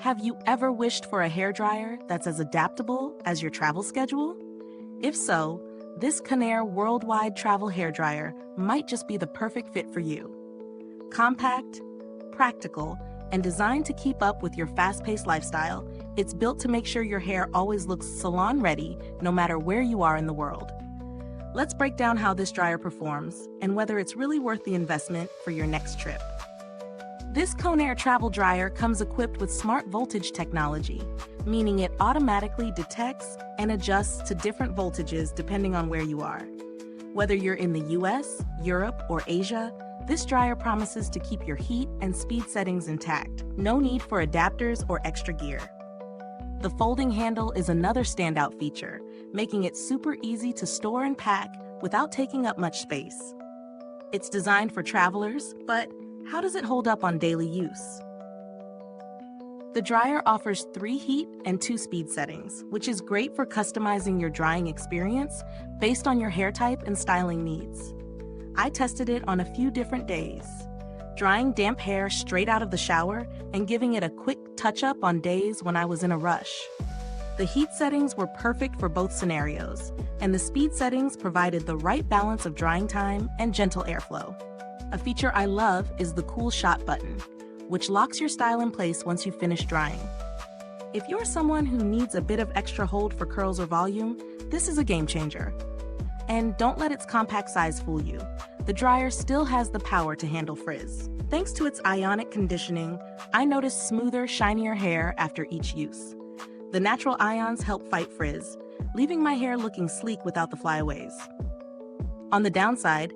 Have you ever wished for a hairdryer that's as adaptable as your travel schedule? If so, this Conair Worldwide Travel Hair Dryer might just be the perfect fit for you. Compact, practical, and designed to keep up with your fast-paced lifestyle, it's built to make sure your hair always looks salon-ready no matter where you are in the world. Let's break down how this dryer performs and whether it's really worth the investment for your next trip. This Conair Travel Dryer comes equipped with smart voltage technology, meaning it automatically detects and adjusts to different voltages depending on where you are. Whether you're in the US, Europe, or Asia, this dryer promises to keep your heat and speed settings intact. No need for adapters or extra gear. The folding handle is another standout feature, making it super easy to store and pack without taking up much space. It's designed for travelers, but how does it hold up on daily use? The dryer offers 3 heat and 2 speed settings, which is great for customizing your drying experience based on your hair type and styling needs. I tested it on a few different days, drying damp hair straight out of the shower and giving it a quick touch-up on days when I was in a rush. The heat settings were perfect for both scenarios, and the speed settings provided the right balance of drying time and gentle airflow. A feature I love is the Cool Shot button, which locks your style in place once you finish drying. If you're someone who needs a bit of extra hold for curls or volume, this is a game changer. And don't let its compact size fool you. The dryer still has the power to handle frizz. Thanks to its Ionic conditioning, I noticed smoother, shinier hair after each use. The natural ions help fight frizz, leaving my hair looking sleek without the flyaways. On the downside,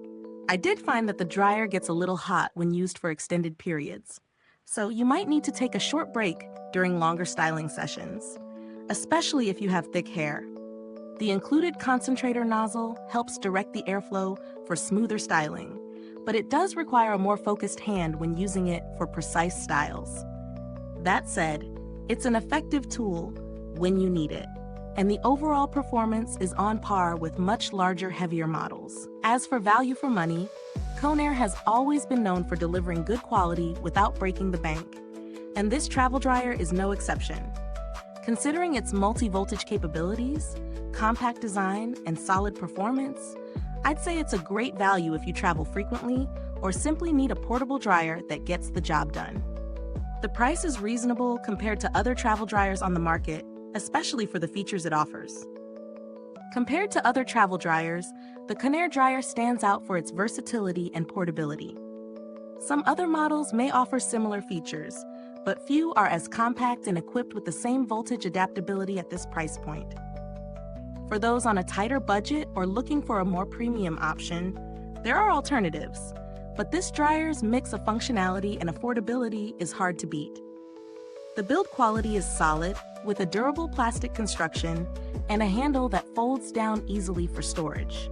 I did find that the dryer gets a little hot when used for extended periods, so you might need to take a short break during longer styling sessions, especially if you have thick hair. The included Concentrator nozzle helps direct the airflow for smoother styling, but it does require a more focused hand when using it for precise styles. That said, it's an effective tool when you need it, and the overall performance is on par with much larger, heavier models. As for value for money, Conair has always been known for delivering good quality without breaking the bank, and this travel dryer is no exception. Considering its multi-voltage capabilities, compact design, and solid performance, I'd say it's a great value if you travel frequently or simply need a portable dryer that gets the job done. The price is reasonable compared to other travel dryers on the market, especially for the features it offers. Compared to other travel dryers, the Conair dryer stands out for its versatility and portability. Some other models may offer similar features, but few are as compact and equipped with the same voltage adaptability at this price point. For those on a tighter budget or looking for a more premium option, there are alternatives, but this dryer's mix of functionality and affordability is hard to beat. The build quality is solid, with a durable plastic construction and a handle that folds down easily for storage.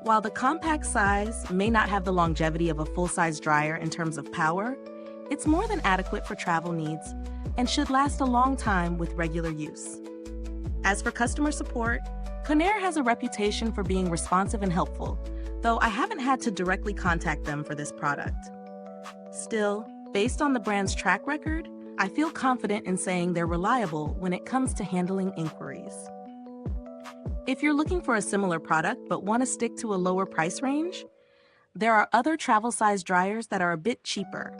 While the compact size may not have the longevity of a full-size dryer in terms of power, it's more than adequate for travel needs and should last a long time with regular use. As for customer support, Conair has a reputation for being responsive and helpful, though I haven't had to directly contact them for this product. Still, based on the brand's track record, I feel confident in saying they're reliable when it comes to handling inquiries. If you're looking for a similar product but want to stick to a lower price range, there are other travel-size dryers that are a bit cheaper,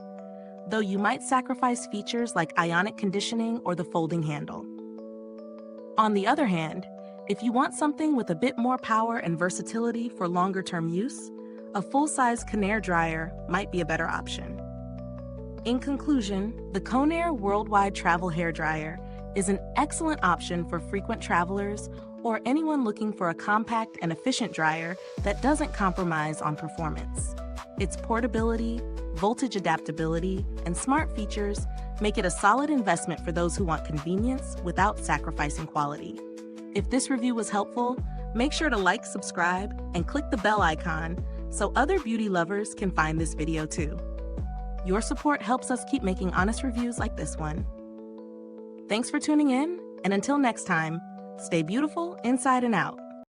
though you might sacrifice features like Ionic conditioning or the folding handle. On the other hand, if you want something with a bit more power and versatility for longer-term use, a full-size Conair dryer might be a better option. In conclusion, the Conair Worldwide Travel Hair Dryer is an excellent option for frequent travelers or anyone looking for a compact and efficient dryer that doesn't compromise on performance. Its portability, voltage adaptability, and smart features make it a solid investment for those who want convenience without sacrificing quality. If this review was helpful, make sure to like, subscribe, and click the bell icon so other beauty lovers can find this video too. Your support helps us keep making honest reviews like this one. Thanks for tuning in, and until next time, stay beautiful inside and out.